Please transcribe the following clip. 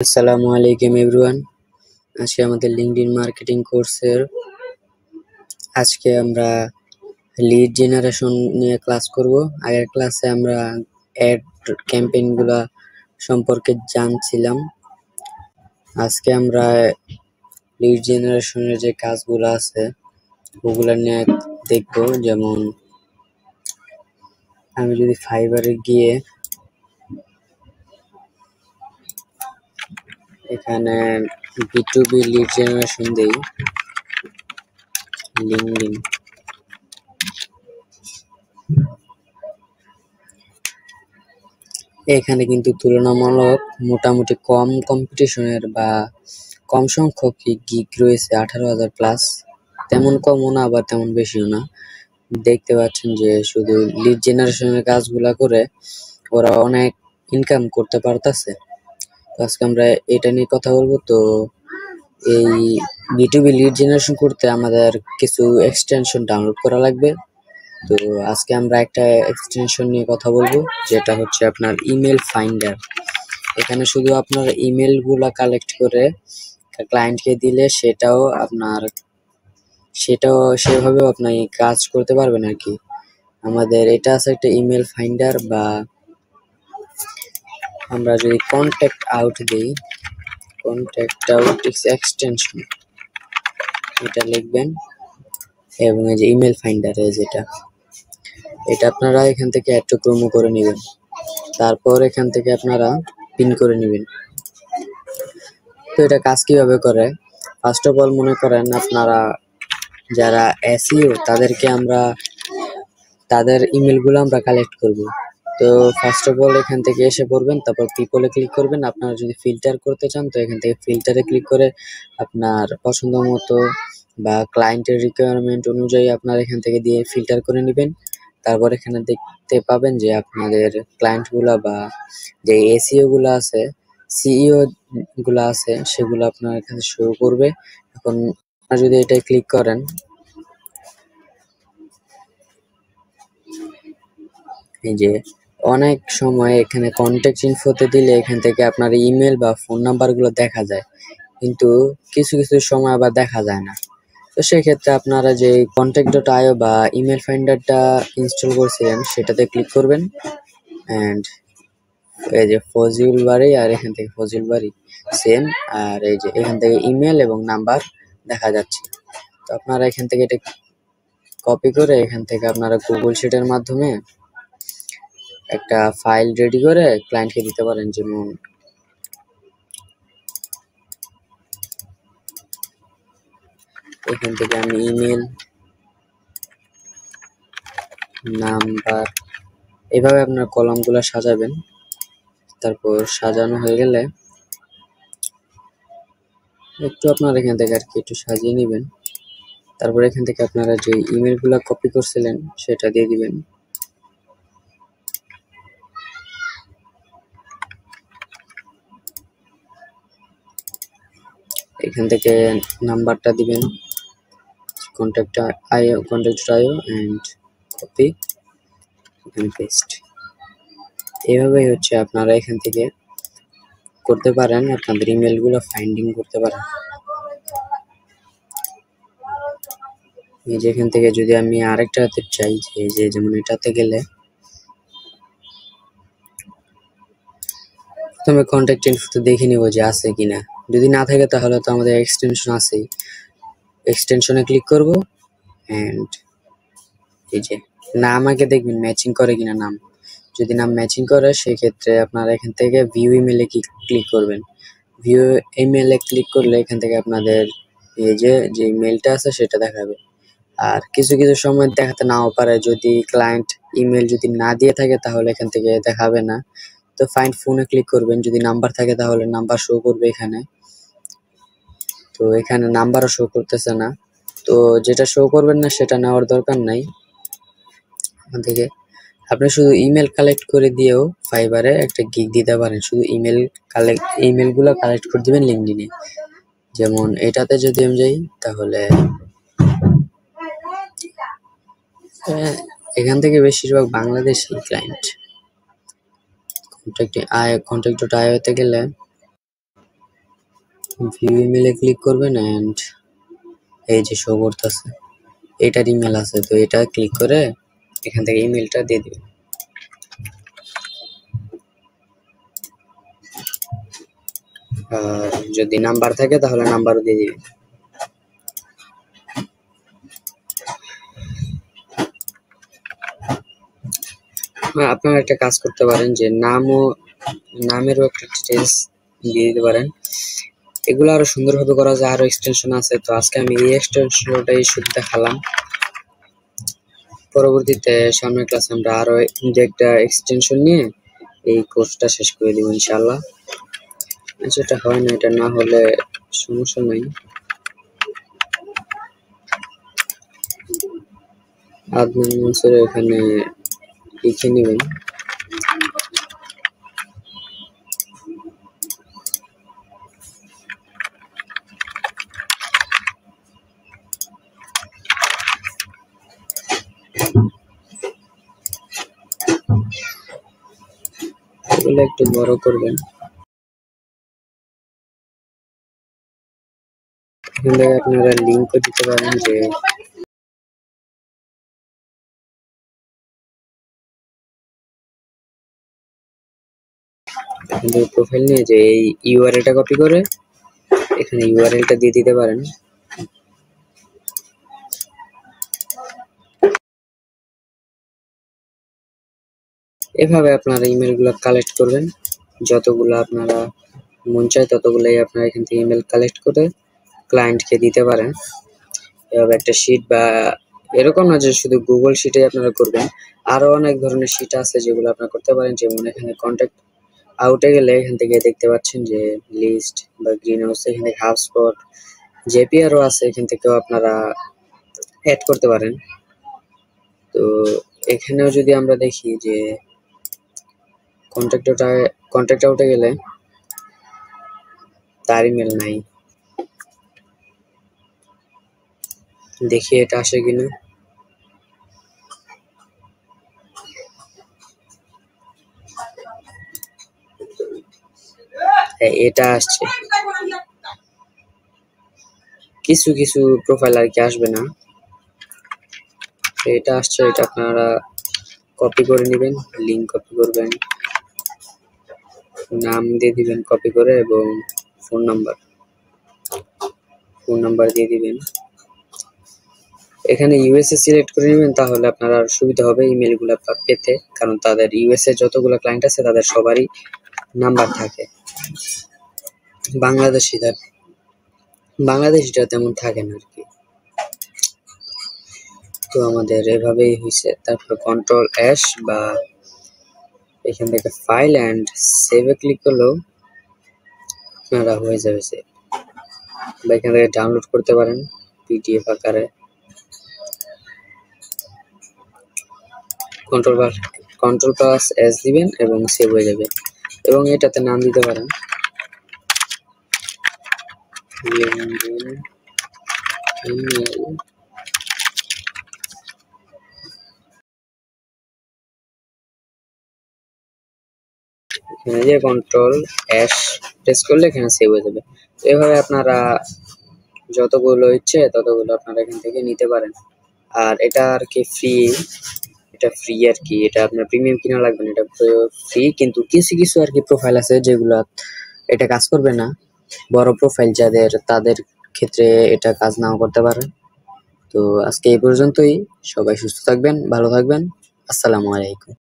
আসসালামু আলাইকুম এভরিওয়ান। আজকে আমাদের লিঙ্কডইন মার্কেটিং কোর্সের আজকে আমরা লিড জেনারেশন নিয়ে ক্লাস করব। আগের ক্লাসে আমরা অ্যাড ক্যাম্পেইনগুলো সম্পর্কে জানছিলাম। আজকে আমরা লিড জেনারেশনের যে কাজগুলো আছে ওগুলা নিয়ে দেখব। যেমন আমি যদি ফাইবারে গিয়ে এখানে B2B লিড জেনারেশন দেই, লিঙ্কডইন এখানে কিন্তু তুলনামূলক মোটামুটি কম কম্পিটিশনের বা কম সংখ্যক গিগ রয়েছে, 18,000 প্লাস। তেমন কমও না আবার তেমন বেশিও না। দেখতে পাচ্ছেন যে শুধু লিড জেনারেশনের কাজগুলা করে ওরা অনেক ইনকাম করতে পারতেছে। আজকে আমরা এটা নিয়ে কথা বলবো। তো এই B2B লিড জেনারেশন করতে আমাদের কিছু এক্সটেনশন ডাউনলোড করা লাগবে। তো আজকে আমরা একটা এক্সটেনশন নিয়ে কথা বলবো, যেটা হচ্ছে আপনার ইমেল ফাইন্ডার। এখানে শুধু আপনার ইমেল গুলা কালেক্ট করে ক্লায়েন্টকে দিলে সেটাও সেভাবেও আপনি কাজ করতে পারবেন আর কি। আমাদের এটা আছে একটা ইমেল ফাইন্ডার, বা আমরা যদি কন্ট্যাক্ট আউট দিই, কন্ট্যাক্ট আউট এক্সটেনশন এটা লিখবেন, এবং এই যে ইমেল ফাইন্ডার এটা আপনারা এখান থেকে অ্যাড টু প্রোমো করে নেবেন। তারপর এখান থেকে আপনারা পিন করে নেবেন। তো এটা কাজ কিভাবে করে, ফার্স্ট অফ অল মনে করেন আপনারা যারা এসইও তাদেরকে আমরা তাদের ইমেলগুলো আমরা কালেক্ট করব। তো ফার্স্ট অফ অল এখান থেকে এসে পড়বেন, তারপর পিপলে ক্লিক করবেন। আপনারা যদি ফিল্টার করতে চান তো এখান থেকে ফিল্টারে ক্লিক করে আপনার পছন্দ মতো বা ক্লায়েন্টের রিকোয়ারমেন্ট অনুযায়ী আপনার এখান থেকে দিয়ে ফিল্টার করে নেবেন। তারপর এখানে দেখতে পাবেন যে আপনাদের ক্লায়েন্টগুলো বা যে এসইও গুলো আছে, সিইও গুলো আছে, সেগুলো আপনার এখানে শো করবে। এখন আপনারা যদি এটা ক্লিক করেন, এই যে অনেক সময় এখানে কন্ট্যাক্ট ইনফোতে দিলে এখান থেকে আপনার ইমেল বা ফোন নাম্বার গুলো দেখা যায়, কিন্তু কিছু কিছু সময় আবার দেখা যায় না। তো সেক্ষেত্রে আপনারা যে contact.io বা ইমেল ফাইন্ডারটা ইনস্টল করছিলেন সেটাতে ক্লিক করবেন, অ্যান্ড এই যে ফজিল বাড়ি আর এখান থেকে ফজিল বাড়ি সেম, আর এই যে এখান থেকে ইমেল এবং নাম্বার দেখা যাচ্ছে। তো আপনারা এখান থেকে এটা কপি করে এখান থেকে আপনারা গুগল শিটের মাধ্যমে একটা ফাইল রেডি করে ক্লায়েন্টকে দিতে পারেন। যেমন এখান থেকে আমি ইমেল, নাম্বার, এভাবে আপনার কলামগুলো সাজাবেন। তারপর সাজানো হয়ে গেলে একটু আপনার এখান থেকে আর কি একটু সাজিয়ে নেবেন। তারপর এখান থেকে আপনারা যে ইমেলগুলো কপি করছিলেন সেটা দিয়ে দিবেন। এখান থেকে নাম্বারটা দিবেন, contact.io and কপি এখানে পেস্ট। এভাবেই হচ্ছে আপনারা এখান থেকে করতে পারেন, আপনাদের ইমেলগুলো ফাইন্ডিং করতে পারেন। এই যে এখান থেকে যদি আমি আরেকটাতে চাই, যে যেমন এটাতে গেলে প্রথমে কন্ট্যাক্ট ইনফোতে দেখে নিব যে আছে কিনা। যদি না থাকে তাহলে তো আমাদের এক্সটেনশন আছেই, এক্সটেনশনে ক্লিক করব, অ্যান্ড এই যে নাম আগে দেখবেন ম্যাচিং করে কিনা নাম। যদি নাম ম্যাচিং করে সেক্ষেত্রে আপনারা এখান থেকে ভিউ ইমেলে ক্লিক করবেন। ভিউ ইমেলে ক্লিক করলে এখান থেকে আপনাদের এই যে মেলটা আছে সেটা দেখাবে। আর কিছু কিছু সময় দেখাতে নাও পারে, যদি ক্লায়েন্ট ইমেল যদি না দিয়ে থাকে তাহলে এখান থেকে দেখাবে না। তো ফাইন্ড ফোনে ক্লিক করবেন, যদি নাম্বার থাকে তাহলে নাম্বার শো করবে এখানে। তো এখানে নাম্বারও শো করতেছে না, তো যেটা শো করবেন না সেটা নেওয়ার দরকার নাই এখান থেকে। আপনি শুধু ইমেল কালেক্ট করে দিয়েও ফাইবারে একটা গিগ দিতে পারেন। শুধু ইমেলগুলো কালেক্ট করে দিবেন লিঙ্কডইনে। যেমন এটাতে যদি আমি যাই তাহলে এখান থেকে বেশিরভাগ বাংলাদেশি ক্লায়েন্ট। contact.io তে গেলে ভিউ ইমেলে ক্লিক করবেন এন্ড এই যে শো করতেছে এটার ইমেল আছে, তো এটা ক্লিক করে এখান থেকে ইমেলটা দিয়ে দিবেন। আর যদি নাম্বার থাকে তাহলে নাম্বারও দিয়ে দিবেন। আপনারা একটা কাজ করতে পারেন যে নামেরও একটা ডিটেলস দিয়ে দিতে পারেন। এগুলো আরো সুন্দরভাবে করা যায়, আরো এক্সটেনশন আছে, তো আজকে আমি এই এক্সটেনশনটাই শুধু দেখালাম। পরবর্তীতে সামনের ক্লাসে আমরা আরো একটা এক্সটেনশন নিয়ে এই কোর্সটা শেষ করে দিব ইনশাআল্লাহ। যেটা হয় না, এটা না হলে সমস্যা নাই। আদনান মনসুর এখানে লিখে নেবেন। এগুলো একটু বড় করবেন। এখান থেকে আপনারা লিঙ্কও দিতে পারেন যে এখান থেকে প্রোফাইল নিয়ে যে এই ইউআরএলটা কপি করে এখানে ইউআরএলটা দিয়ে দিতে পারেন। এভাবে আপনারা ইমেলগুলো কালেক্ট করবেন, যতগুলো আপনারা মন চায় ততগুলোই আপনারা এখান থেকে ইমেল কালেক্ট করে ক্লায়েন্টকে দিতে পারেন। এভাবে একটা শিট, বা এরকম না যে শুধু গুগল শিটে আপনারা করবেন, আরো অনেক ধরনের শিট আছে যেগুলো আপনারা করতে পারেন। যেমন এখানে কন্ট্যাক্ট আউটে গেলে এখান থেকে দেখতে পাচ্ছেন যে লিস্ট বা গ্রিন হাউস, এখান থেকে হাবস্পট, জেপিআরও আছে, এখান থেকেও আপনারা অ্যাড করতে পারেন। তো এখানেও যদি আমরা দেখি যে কন্ট্যাক্ট আউটে গেলে তার ইমেল নাই, দেখি এটা আসে কিনা। হ্যাঁ, এটা আসছে। কিছু কিছু প্রোফাইল আর কি আসবে না, এটা আসছে। এটা আপনারা কপি করে নেবেন, লিঙ্ক কপি করবেন, নাম দিয়ে দিবেন কপি করে, এবং ফোন নাম্বার দিয়ে দিবেন। এখানে ইউএসএ সিলেক্ট করে নেবেন, তাহলে আপনার আর সুবিধা হবে ইমেলগুলো পেতে, কারণ তাদের ইউএসএ যতগুলো ক্লায়েন্ট আছে তাদের সবারই নাম্বার থাকে। বাংলাদেশিটা তেমন থাকে না আর কি। তো আমাদের এভাবেই হয়েছে। তারপর কন্ট্রোল এস বা এখান থেকে ফাইল অ্যান্ড সেভে ক্লিক করলেও আপনারা হয়ে যাবে সেভ, বা এখান থেকে ডাউনলোড করতে পারেন পিডিএফ আকারে। কন্ট্রোল প্লাস এস দিবেন এবং সেভ হয়ে যাবে, এবং এটাতে নাম দিতে পারেন এখানে যে কন্ট্রোল এস প্রেস করলে এখানে সেভ হয়ে যাবে। এভাবে আপনারা যতগুলো ইচ্ছে ততগুলো আপনারা এখান থেকে নিতে পারেন। আর এটা আর কি এটা ফ্রি আর কি, এটা আপনার প্রিমিয়াম কিনা লাগবে না, এটা ফ্রি। কিন্তু কিছু কিছু আর কি প্রোফাইল আছে যেগুলো এটা কাজ করবে না, বড় প্রোফাইল যাদের, তাদের ক্ষেত্রে এটা কাজ নাও করতে পারে। তো আজকে এই পর্যন্তই। সবাই সুস্থ থাকবেন, ভালো থাকবেন। আসসালামু আলাইকুম।